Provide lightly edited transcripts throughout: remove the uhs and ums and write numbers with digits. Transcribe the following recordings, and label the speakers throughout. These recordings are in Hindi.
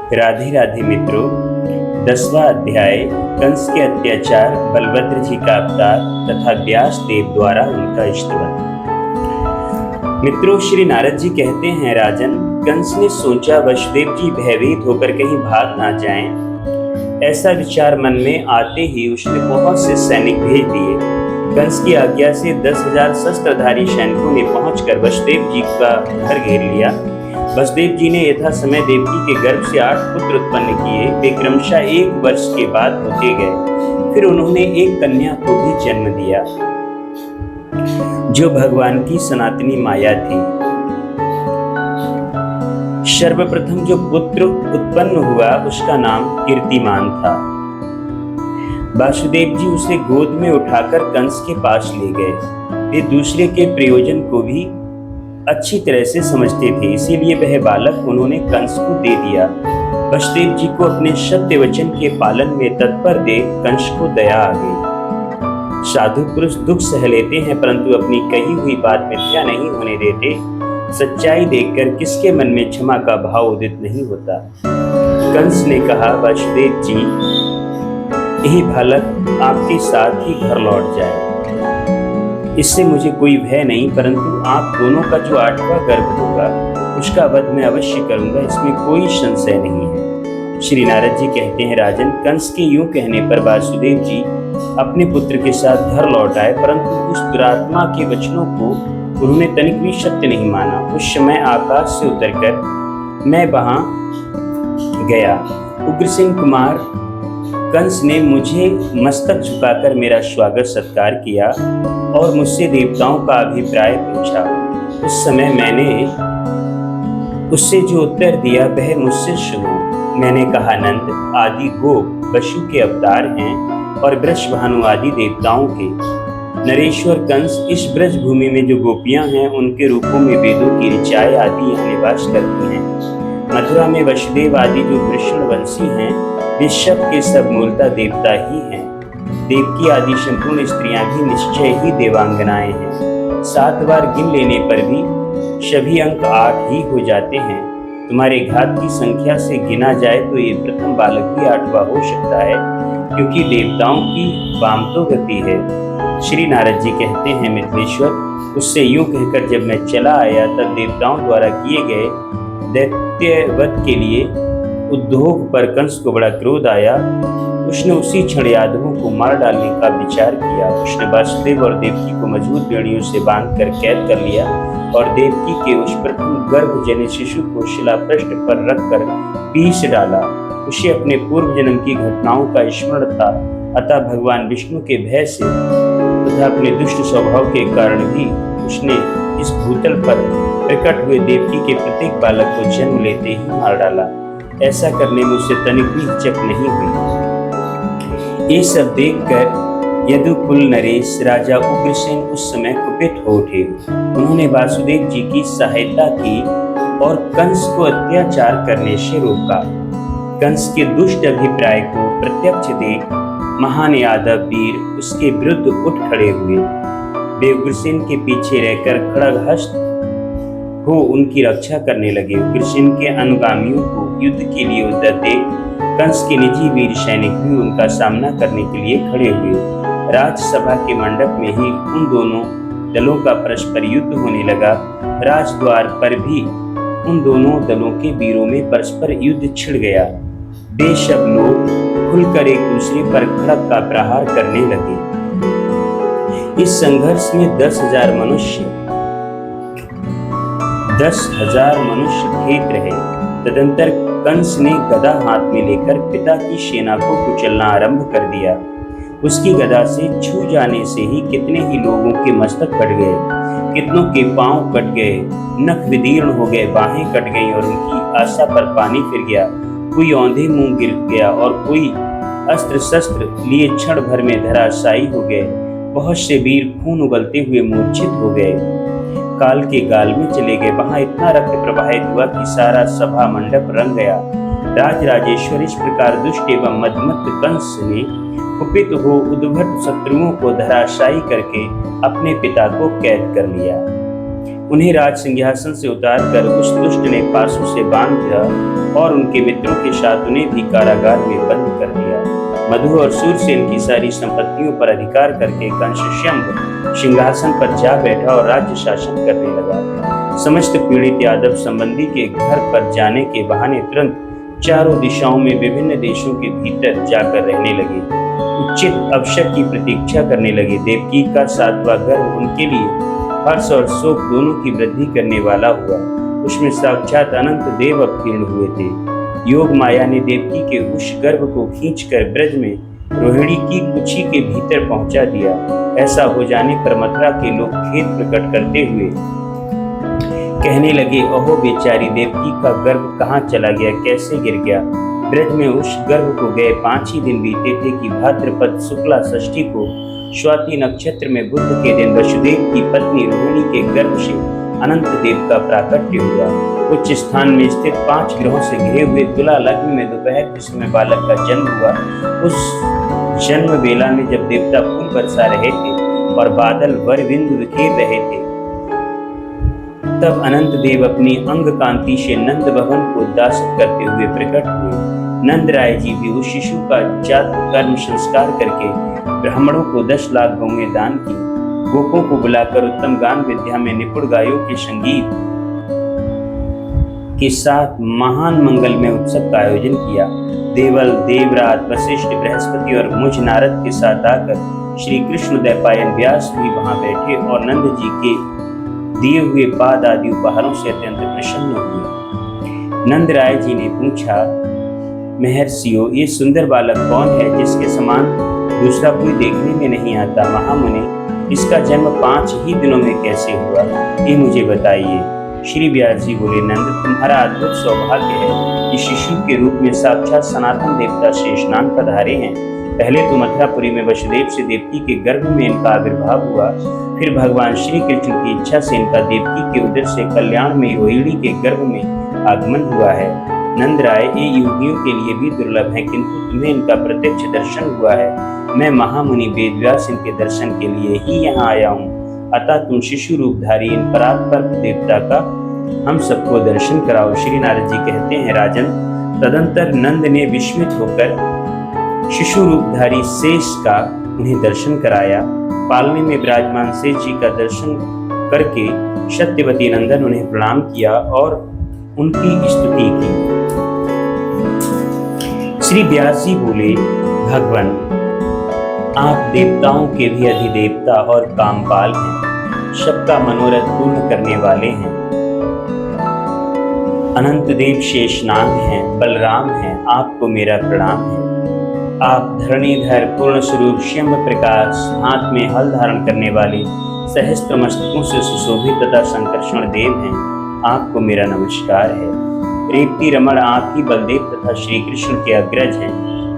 Speaker 1: राधे राधे मित्रों। 10वां अध्याय कंस के अत्याचार, बलभद्र जी का अवतार तथा व्यास देव द्वारा उनका स्तवन। मित्रों, श्री नारद जी कहते हैं, राजन, कंस ने सोचा वसुदेव जी भयभीत होकर कहीं भाग ना जाएं। ऐसा विचार मन में आते ही उसने बहुत से सैनिक भेज दिए। कंस की आज्ञा से 10,000 शस्त्रधारी सैनिकों ने पहुंचकर वसुदेव जी का घर घेर लिया। वसुदेव जी ने यथा समय देवकी के गर्भ से 8 पुत्र उत्पन्न किए। वे क्रमशः 1 वर्ष के बाद होते गए। फिर उन्होंने एक कन्या को भी जन्म दिया जो भगवान की सनातनी माया थी। सर्वप्रथम जो पुत्र उत्पन्न हुआ उसका नाम कीर्तिमान था। वासुदेव जी उसे गोद में उठाकर कंस के पास ले गए। वे दूसरे के प्रयोजन को भी अच्छी तरह से समझते थे, इसीलिए वह बालक उन्होंने कंस को दे दिया। वसुदेव जी को अपने सत्य वचन के पालन में तत्पर देख कंस को दया आ गई। साधु पुरुष दुख सह लेते हैं परंतु अपनी कही हुई बात मिथ्या नहीं होने देते। सच्चाई देखकर किसके मन में क्षमा का भाव उदित नहीं होता। कंस ने कहा, वसुदेव जी, यही बालक आपके साथ ही घर लौट जाए, इससे मुझे कोई भय नहीं, परंतु आप दोनों का जो 8वां गर्भ होगा उसका वध मैं अवश्य करूंगा, इसमें कोई संशय नहीं है। श्री नारद जी कहते हैं, राजन, कंस के यूं कहने पर वासुदेव जी अपने पुत्र के साथ घर लौट आए, परंतु उस दुरात्मा के वचनों को उन्होंने तनिक भी सत्य नहीं माना। उस समय आकाश से उतरकर मैं वहां गया। उग्रसेन कुमार कंस ने मुझे मस्तक झुकाकर मेरा स्वागत सत्कार किया और मुझसे देवताओं का अभिप्राय पूछा। उस समय मैंने उससे जो उत्तर दिया वह मुझसे सुनो। मैंने कहा, नंद आदि गोप वसु के अवतार हैं और वृषभानु आदि देवताओं के। नरेश्वर कंस इस ब्रज भूमि में जो गोपियां हैं उनके रूपों में वेदों की ऋचाएं आदि यहाँ निवास करती हैं। मथुरा में वसुदेव आदि जो वृषणवंशी हैं वे सब के सब मूलतः देवता ही हैं। देवकी आदि संपूर्ण स्त्रियां भी निश्चय ही देवांगनाएं हैं। 7 बार गिन लेने पर भी सभी अंक 8 ही हो जाते हैं। तुम्हारे घात की संख्या से गिना जाए तो ये प्रथम बालक भी 8वां हो सकता है, क्योंकि देवताओं की वामतो गति है। श्री नारद जी कहते हैं, मित्रेश्वर, उससे यूं कहकर जब मैं चला आया तब देवताओं द्वारा किए गए दैत्यवध के लिए उद्योग पर कंस को बड़ा क्रोध आया। उसने उसी क्षण यादवों को मार डालने का विचार किया। उसने वासुदेव और देवकी को मजबूत बेड़ियों से बांधकर कैद कर लिया और देवकी के उस प्रथम गर्भजनित शिशु को शिलापृष्ठ पर रखकर पीस डाला। उसे अपने पूर्व जन्म की घटनाओं का स्मरण था, अतः भगवान विष्णु के भय से तथा अपने दुष्ट स्वभाव के कारण भी उसने इस भूतल पर प्रकट हुए देवकी के प्रत्येक बालक को जन्म लेते ही मार डाला। ऐसा करने में उसे तनिक भी हिचक नहीं हुई। ये सब देखकर यदुकुल नरेश राजा उग्रसेन उस समय कुपित हो उठे। उन्होंने वासुदेव जी की सहायता की और कंस को अत्याचार करने से रोका। कंस के दुष्ट अभिप्राय को प्रत्यक्ष देख महान यादव वीर उसके विरुद्ध उठ खड़े हुए। वे उग्रसेन के पीछे रहकर खड्गहस्त हो उनकी रक्षा करने लगे। उग्रसेन के अनुगामियों को युद्ध के लिए उद्यत देख कंस के निजी वीर सैनिक भी उनका सामना करने के लिए खड़े हुए। राजसभा के मंडप में ही उन दोनों दलों का परस्पर युद्ध होने लगा। राजद्वार पर भी उन दोनों दलों के वीरों में परस्पर युद्ध छिड़ गया। वे सब लोग खुलकर एक दूसरे पर खड्ग का प्रहार करने लगे। इस संघर्ष में 10,000 मनुष्य खेत रहे। तदंतर कंस ने गदा हाथ में लेकर पिता की सेना को कुचलना आरंभ कर दिया। उसकी गदा से छू जाने से ही कितने ही लोगों के मस्तक कट गए, कितनों के पांव कट गए, नख विदीर्ण हो गए, बाहें कट गईं और उनकी आशा पर पानी फिर गया। कोई औंधे मुंह गिर गया और कोई अस्त्र शस्त्र लिए क्षण भर में धराशायी हो गए। बहुत से वीर खून उगलते हुए मूर्छित हो गए, काल के गाल में चले गए। वहां इतना रक्त प्रवाहित हुआ कि सारा सभा मंडप रंग गया। राजराजेश्वर इस प्रकार दुष्ट एवं मदमत्त कंस ने कुपित हो उद्भट शत्रुओं को धराशायी करके अपने पिता को कैद कर लिया। उन्हें राज सिंहासन से उतारकर उस दुष्ट ने पासों से बांध दिया और उनके मित्रों के साथ उन्हें भी कारागार में बंद कर दिया। मधु और सूरसेन की सारी संपत्तियों पर अधिकार करके कंसशंभ सिंहासन पर जा बैठा और राज्य शासन करने लगा। समस्त पीड़ित यादव संबंधी के घर पर जाने के बहाने तुरंत चारों दिशाओं में विभिन्न देशों के भीतर जाकर रहने लगे। उचित अवसर की प्रतीक्षा करने लगे। देवकी का 7वां गर्भ उनके लिए हर्ष और शोक दोनों की वृद्धि करने वाला हुआ। उसमें साक्षात अनंत देव अवतीर्ण हुए थे। योग माया ने देवकी के उस गर्भ को खींचकर ब्रज में रोहिणी की कुक्षी के भीतर पहुंचा दिया। ऐसा हो जाने पर मथुरा के लोग खेद प्रकट करते हुए कहने लगे, अहो बेचारी देवकी का गर्भ कहाँ चला गया, कैसे गिर गया। ब्रज में उस गर्भ को गए 5 ही दिन बीते थे कि भाद्रपद शुक्ला षष्ठी को स्वाति नक्षत्र में बुध के दिन वसुदेव की पत्नी रोहिणी के गर्भ से अनंत देव का प्राकट्य हुआ। उच्च स्थान में स्थित 5 ग्रहों से घिरे हुए तुला लग्न में दोपहर के समय बालक का जन्म हुआ। उस जन्म वेला में जब देवता फूल बरसा रहे थे और बादल वर बिंदु बिखेर रहे थे, तब अनंत देव अपनी अंग कांति से नंद भवन को उद्दासित करते हुए प्रकट हुए। नंद राय जी भी उस शिशु का जात कर्म संस्कार करके ब्राह्मणों को 10 लाख गौएं दान की। गोपों को बुलाकर उत्तम गान विद्या में निपुण गायों के संगीत के साथ महान मंगलमय उत्सव का आयोजन किया। देवल, देवराज, वशिष्ठ, बृहस्पति और मुझ नारद के साथ आकर श्री कृष्ण द्वैपायन व्यास भी वहां बैठे और नंद जी के दिए हुए पाद आदि उपहारों से अत्यंत प्रसन्न हुए। नंद राय जी ने पूछा, महर्षियों, ये सुंदर बालक कौन है जिसके समान दूसरा कोई देखने में नहीं आता। महामुनि, इसका जन्म 5 ही दिनों में कैसे हुआ, ये मुझे बताइए। श्री व्यास जी बोले, नंद, तुम्हारा अद्भुत सौभाग्य है कि शिशु के रूप में साक्षात सनातन देवता शेषनाग पधारे हैं। पहले तो मथुरापुरी में वसुदेव से देवकी के गर्भ में इनका आविर्भाव हुआ, फिर भगवान श्री कृष्ण की इच्छा से इनका देवकी के उदर से कल्याण में रोहिणी के गर्भ में आगमन हुआ है। नंद राय, ये योगियों के लिए भी दुर्लभ है, किंतु तुम्हें इनका प्रत्यक्ष दर्शन हुआ है। मैं महामुनि वेदव्यास इनके दर्शन के लिए ही यहाँ आया हूँ, अतः तुम शिशु रूपधारी इन परात्पर देवता का हम सबको दर्शन कराओ। श्री नारद जी कहते हैं, राजन, तदंतर नंद ने विस्मित होकर शिशु रूपधारी शेष का उन्हें दर्शन कराया। पालने में विराजमान शेष जी का दर्शन करके सत्यवती नंदन उन्हें प्रणाम किया और उनकी स्तुति की। श्री व्यास जी बोले, भगवान, आप देवताओं के भी अधिदेवता और कामपाल हैं, सबका मनोरथ पूर्ण करने वाले हैं। अनंत देव शेषनाग हैं, बलराम हैं, आपको मेरा प्रणाम है। आप धरणीधर पूर्ण स्वरूप शंभ प्रकाश, हाथ में हल धारण करने वाले, सहस्त्र मस्तकों से सुशोभित तथा संकर्षण देव हैं, आपको मेरा नमस्कार है। रेवती रमण, आप ही बलदेव तथा श्री कृष्ण के अग्रज हैं।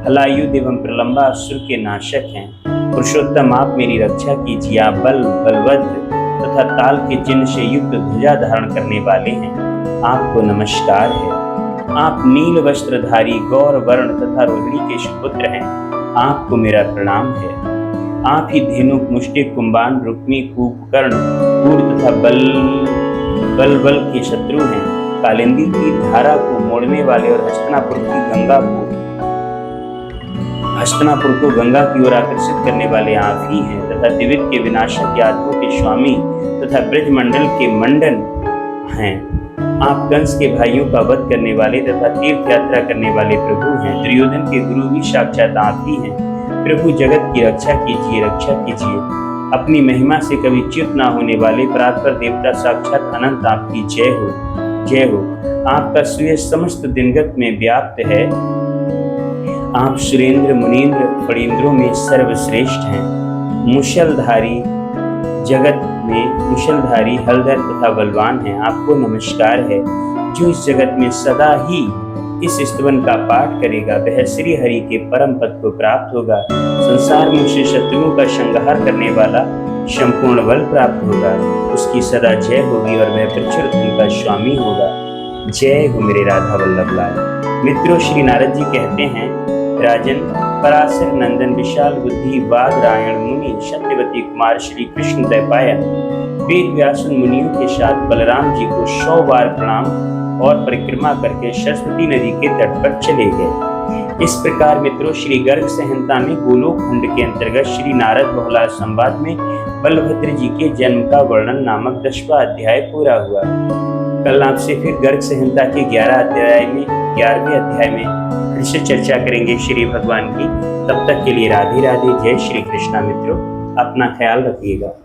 Speaker 1: हलायुध एवं प्रलंबासुर के नाशक हैं। पुरुषोत्तम, आप मेरी रक्षा कीजिए। आप बल, बलवद्र तथा ताल के चिन्ह से युक्त ध्वजा धारण करने वाले हैं, आपको नमस्कार है। आप नील वस्त्रधारी, गौर वर्ण तथा रोहिणी के सुपुत्र हैं, आपको मेरा प्रणाम है। आप ही धेनु, मुष्टिक, कुंभान, रुक्मी, कुंभकर्ण, पूर तथा बल के शत्रु हैं। कालिंदी की धारा को मोड़ने वाले और हस्तिनापुर को गंगा की ओर आकर्षित करने वाले आप ही हैं तथा दिव्य के विनाशक यादवों के स्वामी तथा ब्रजमंडल के मंडन हैं। आप कंस के भाइयों का वध करने वाले तथा तीर्थ यात्रा करने वाले प्रभु हैं। दुर्योधन के गुरु भी साक्षात आप ही हैं। प्रभु, जगत की रक्षा कीजिए, रक्षा कीजिए। अपनी महिमा से कभी च्युत न होने वाले परात्पर देवता साक्षात अनंत, आपकी जय हो, जय हो। आपका सूर्य समस्त दिनगत में व्याप्त है। आप सुरेंद्र, मुनीन्द्र, फणीन्द्रों में सर्वश्रेष्ठ हैं। मुशलधारी, जगत में मुशलधारी, हलधर तथा बलवान हैं, आपको नमस्कार है। जो इस जगत में सदा ही इस स्तवन का पाठ करेगा वह श्री हरि के परम पद को प्राप्त होगा। संसार में उसे शत्रुओं का संहार करने वाला संपूर्ण बल प्राप्त होगा। उसकी सदा जय होगी और वह प्रचुर धन का स्वामी होगा। जय हो मेरे राधा वल्लभ लाल। मित्रों, श्री नारद जी कहते हैं, राजन, पराशर नंदन, विशाल बुद्धि, वादरायण मुनि, सत्यवती कुमार श्री कृष्ण द्वैपायन वेद व्यास मुनियों के साथ बलराम जी को 100 बार प्रणाम और परिक्रमा करके सरस्वती नदी के तट पर चले गए। इस प्रकार मित्रों श्री गर्ग संहिता में गोलोक खंड के अंतर्गत श्री नारद बहुलाद संवाद में बलभद्र जी के जन्म का वर्णन नामक 10वां अध्याय पूरा हुआ। कल आपसे फिर गर्ग संहिता के 11वें अध्याय में फिर से चर्चा करेंगे श्री भगवान की। तब तक के लिए राधे राधे, जय श्री कृष्णा। मित्रों अपना ख्याल रखिएगा।